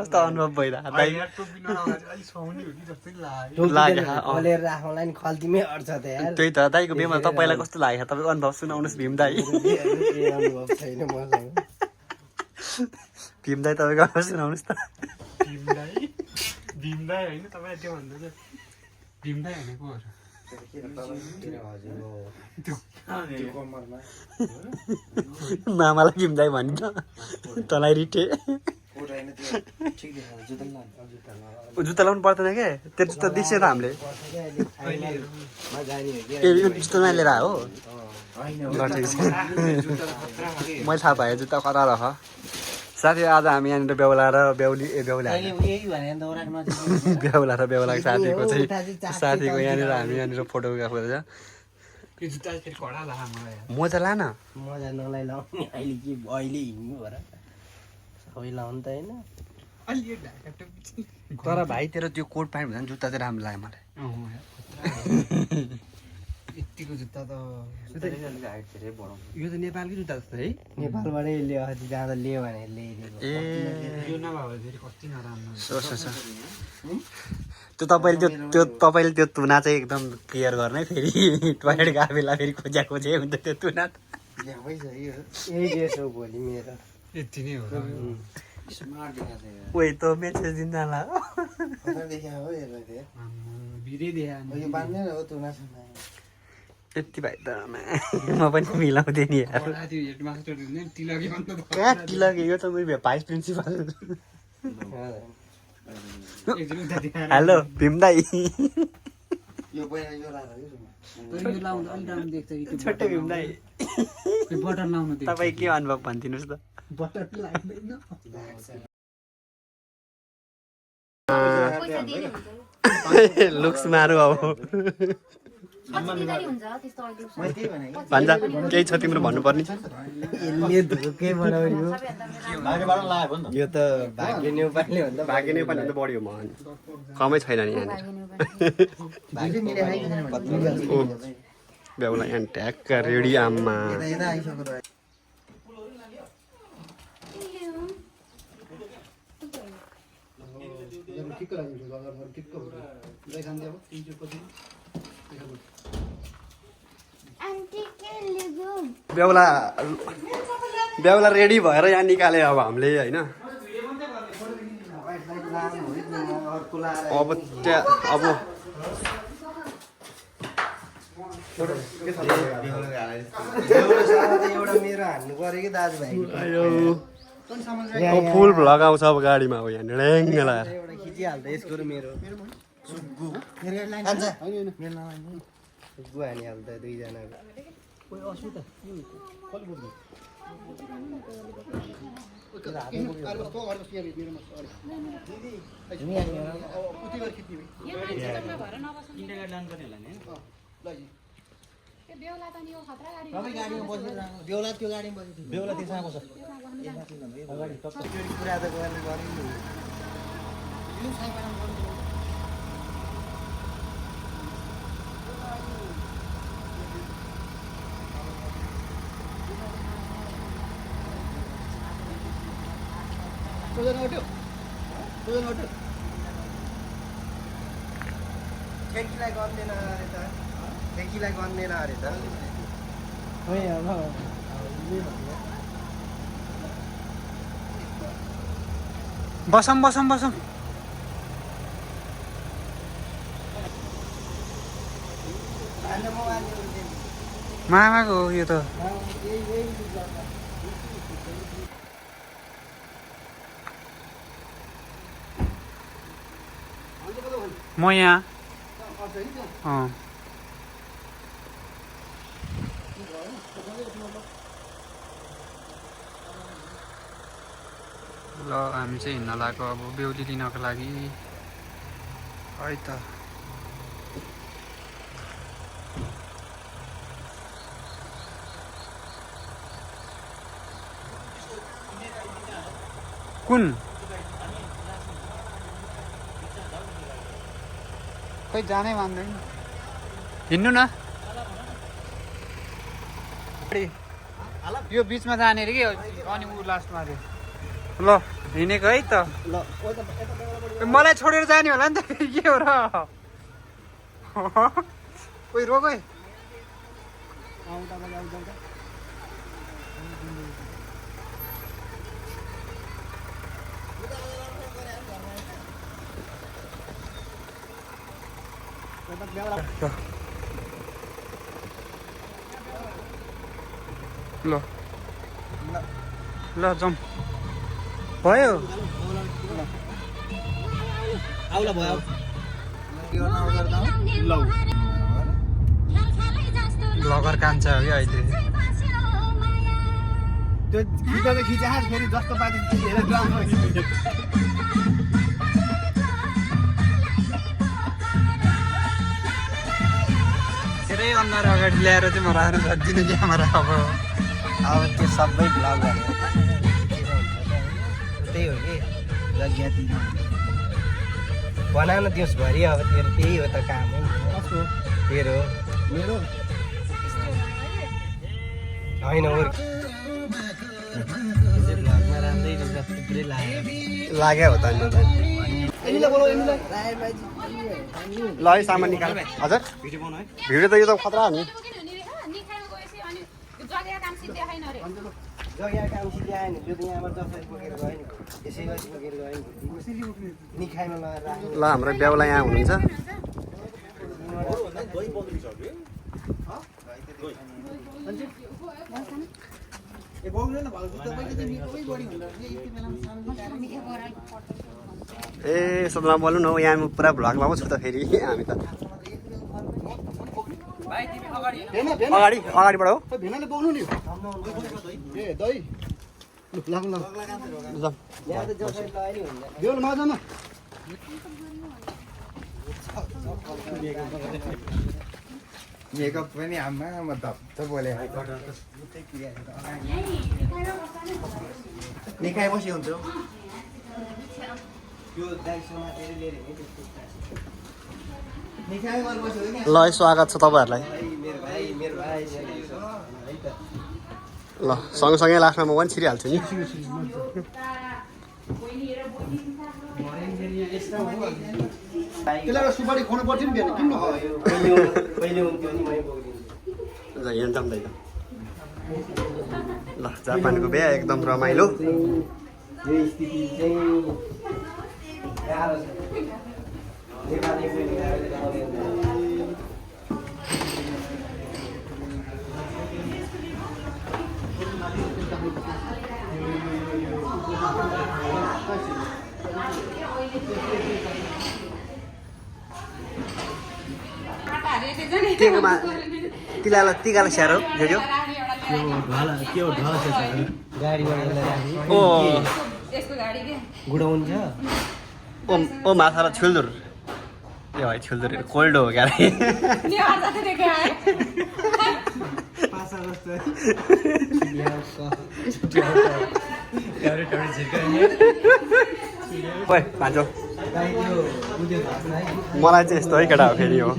कस्तो अनुभव भइरहेको दाइ त्यही त दाइको बिहेमा तपाईँलाई कस्तो लाग्यो तपाईँको अनुभव सुनाउनुहोस् भीम दाइ भीम दाइ तपाईँको अनुभव सुनाउनुहोस् त भीम दाइ होइन तपाईँ त्यो भन्दा भीम दाइ भनेको मामालाई भीम दाइ भनिन्छ तँलाई रिटे जुत्ता लाउनु पर्दैन क्या त्यो जुत्ता देख्छ त हामीले ए यो जुत्ता नलिएर हो मैले थाहा पाएँ जुत्ता कता रह साथी आज हामी यहाँनिर बेहुला र बेहुली बेहुला र बेहुलाको साथीको चाहिँ साथीको यहाँनिर हामी यहाँनिर फोटोग्राफ गरेर मोजा लान मजा नलाई लाउने अहिले के अहिले हिँड्नु भएर सबै लाउनु त होइन तर भाइ तेरो त्यो कोट प्यान्ट भन्दा जुत्ता चाहिँ राम्रो लाग्यो मलाई यतिको जुत्ता त यो त नेपालकै जुत्ता जस्तो है नेपालबाटै अस्ति जाँदा लियो भने ल्याइदिएको ए यो नभए फेरि कति नराम्रो त्यो तपाईँले त्यो तुना चाहिँ एकदम केयर गर्ने फेरि टोयलेट गएको बेला फेरि खोज्या हुन्छ त्यो तुना यही ड्रेस हो भोलि मेरो यति नै हो ओइ त मेसेज दिन जाला भिरै देखा यति भाइ त म पनि मिलाउँदै नि यार कहाँ तिलके यो त मेरो भाइस प्रिन्सिपल हेलो भीम दाइ छोटो भीम दाइ तपाईँ के अनुभव भनिदिनुहोस् त लुक्स मारु अब भन्छ केही छ तिम्रो भन्नुपर्ने यो त भाग्य नेपाली भन्दा भाग्य नेपाली भन्दा बढी हो मन कमै छैन नि यहाँनिर बेहुला यहाँ ट्याक्क रेडी आम्मा बेहुला रेडी भएर यहाँ निकाले अब हामीले होइन अब एउटा मेरो हान्नु पर्यो कि दाजुभाइ फुल लगाउँछ अब गाडीमा अब यहाँ ड्याङ्ग लगाएर एउटा खिचिहाल्दा यसको र मेरो सुग्गु हानिहाल्दा दुईजनाको बेहुला त्यो गाडीमा बस्यो बेहुला त्यसमा बस्छ कुरा त गर्ने ठेकीलाई गर्दैन अरे त ठेकीलाई गर्दैन अरे त बसौँ मामाको हो यो त म यहाँ ल हामी चाहिँ हिँड्न लागेको अब बेहुली लिनको लागि है त कुन खै जानै मान्दैन हिँड्नु न यो बिचमा जाने रे कि अनि ऊ लास्टमा रे ल हिँडेको है त मलाई छोडेर जाने होला नि त फेरि के हो र कोही रोक है ल ल जाउँ भयो आउला भयो ब्लगर कान्छ हो कि अहिले त्यो खिचा त खिचा फेरि जस्तो पाए हेरेर ग्राउन्डमा खिच्यो धेरै अनुहार अगाडि ल्याएर चाहिँ म राख्नु सक्दिनँ क्यामेरा अब त्यो सबै भ्लग गरेर त्यही हो कि जग्गाती बनाउन दियोसभरि अब तेरो त्यही हो त काम है तेरो मेरो होइन भ्लगमा राम्रै थुप्रै लाग्यो हो त ल है सामान निकाल हजुर भिडियो त यो त खतरा हो नि जग्गा काम सिद्ध्याएन त्यो त यहाँबाट जसरी बोकेर गयो नि यसै गरी बोकेर गयो नि निखाइमा लगाएर राख्नु ल हाम्रो बेहुला यहाँ हुनुहुन्छ ए यसो नबोल्नु न यहाँ पुरा भ्लगमा पो छु त फेरि हामी त अगाडिबाट हो भेनाले बोक्नु नि ए दही लाग लाग यहाँ त जसरी लगायो नि हुन्छ बेहुल माझमा मेकअप पनि आमा म धप्प बोले निखाइ बसी हुन्छ त्यो दाइसँग तेरे लिएर नि त्यस्तो निखाइ गरेर बस्यो नि ल है स्वागत छ तपाईँहरूलाई मेरो भाइ ल सँगसँगै लास्टमा म पनि छिरिहाल्छु नि त्यसलाई सुपारी खुवाउनु पर्थ्यो नि बिहान किन पहिले हुन्थ्यो नि मै बोकिदिन्छु हिँड्छ नि त ल जापानको बिहा एकदम रमाइलो यो स्थिति चाहिँ गाह्रो छ नेपाली तिलालाई टिकालाई स्याहार जो ओ गुडाउन छ ओ माछा र छुल्दुर ए भाइ छुल्दुर कोल्ड हो क्या भान्जो मलाई चाहिँ यस्तो है केटा हो फेरि हो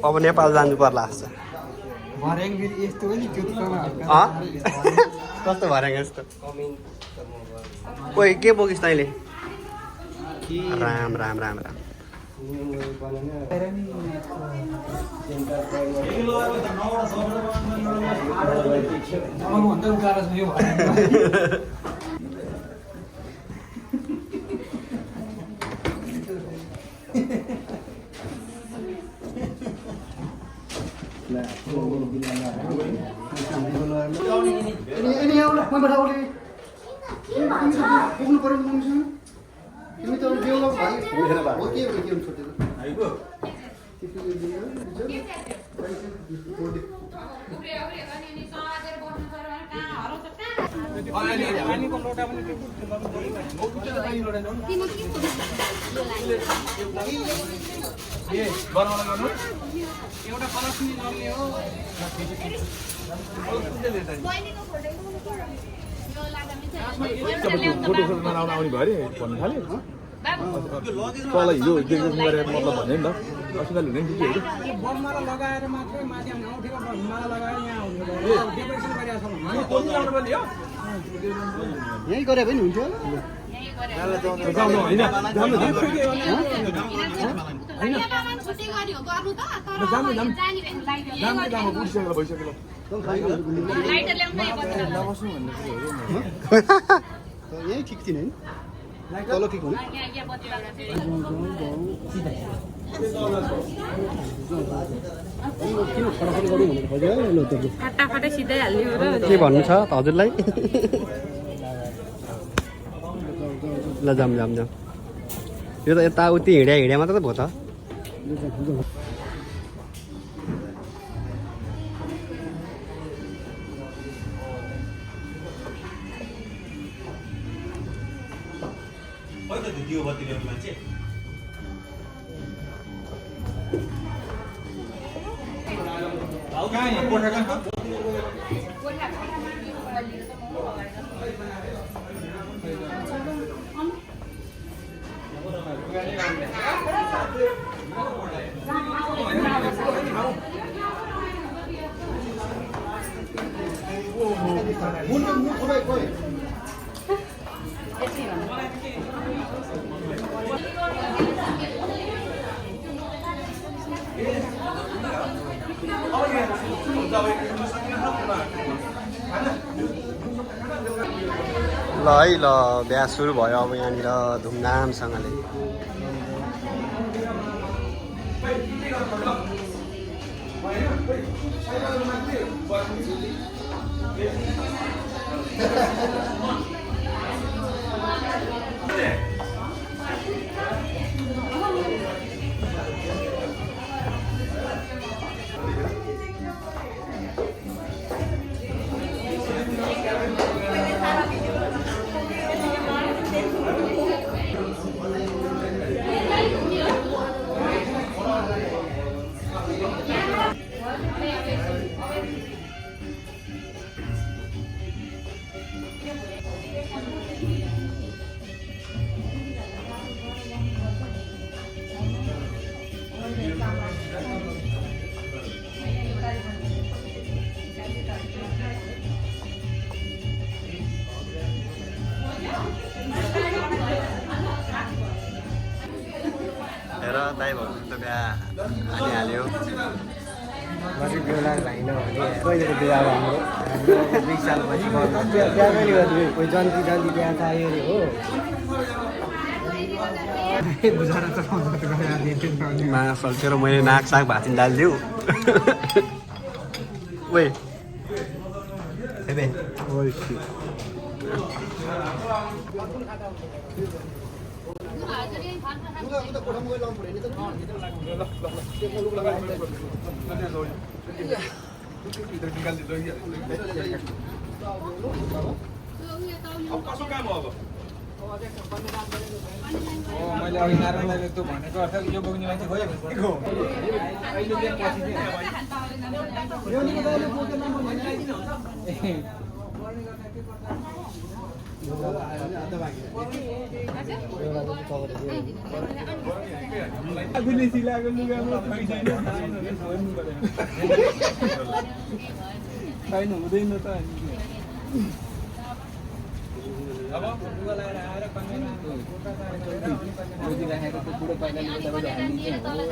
अब नेपाल जानु पर्ला जस्तो कस्तो भएर यस्तो ओइ के बोकिस् तैँले राम राम राम राम अनि आउला म बठाउले पुग्नु पर्यो नि मसँग तिमी त बेहुला भाइ हो के छोटेको आइगो एउटा कलसनी गर्ने हो फोटो खोल्न आउने भयो अरे भन्नु थाल्यो तल हिजो देखरेख गरेको मतलब भन्यो नि त अस्पताल हुने नि के हो बममाला लगाएर मात्रै माथि आउने उठेको बममाला लगाएर यहाँ आउने डेकोरेसन गरिरहेको छ भने खोल्नु ल्याउनु पर्ने हो यहीँ गरे पनि हुन्थ्यो जाउनु होइन उठिसकेर भइसक्यो यहीँ ठिक थिएन होइन तल ठिक हुने किन फटाफट गरौँ भनेर खोज्यो फटाफटै सिधै हाल्ने हो र के भन्नु छ हजुरलाई ल जाम जाम जाम यो त यताउति हिँड्या मात्र त भयो त ल है ल बिहा सुरु भयो अब यहाँनिर धुमधामसँगले हेर दाइ भन्नु त बिहा हानिहाल्यो बेला लाइन भने कहिलेको बिहा अब हाम्रो 20 सालपछि बिहा पनि गर्नु कोही जन्ती बिहा चाहियो अरे हो बुझाएर चलाउँछ माया फल्थ्यो र मैले नाक साग भात डालिदिउ ओए मैले अघि नारायणलाई त्यो भनेको अर्थ यो बोक्ने मान्छे गयो अहिले आफूले सिलाएको लुगामा छैन हुँदैन त अब लुगा लगाएर आएर राखेको त्यो बुढो पाइलाले तपाईँले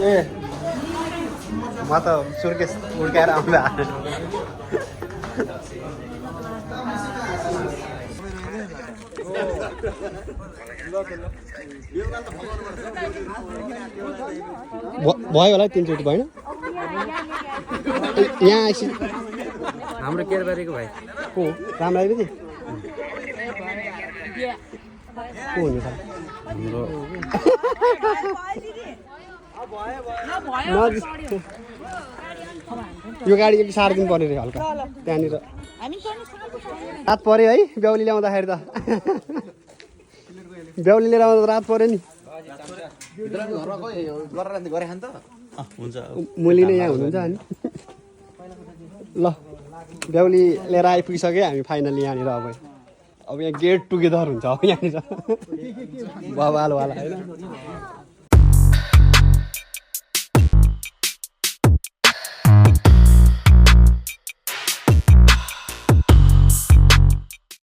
ए म त सुर्केस उड्काएर आउँदा भयो होला 3 चोटि भएन यहाँ आइसि हाम्रो केरबारीको भाइ को राम राई पनि को हुनु त हाम्रो यो गाडी अलिक सारिदिनु पर्ने रे हल्का त्यहाँनिर रात पर्यो है बेहुली ल्याउँदाखेरि त बेहुली लिएर आउँदा रात पर्यो नि हुन्छ मुली नै यहाँ हुनुहुन्छ अनि ल बेहुली लिएर आइपुगिसक्यो हामी फाइनली यहाँनिर अब यहाँ गेट टुगेदर हुन्छ अब यहाँनिर बबालवाला होइन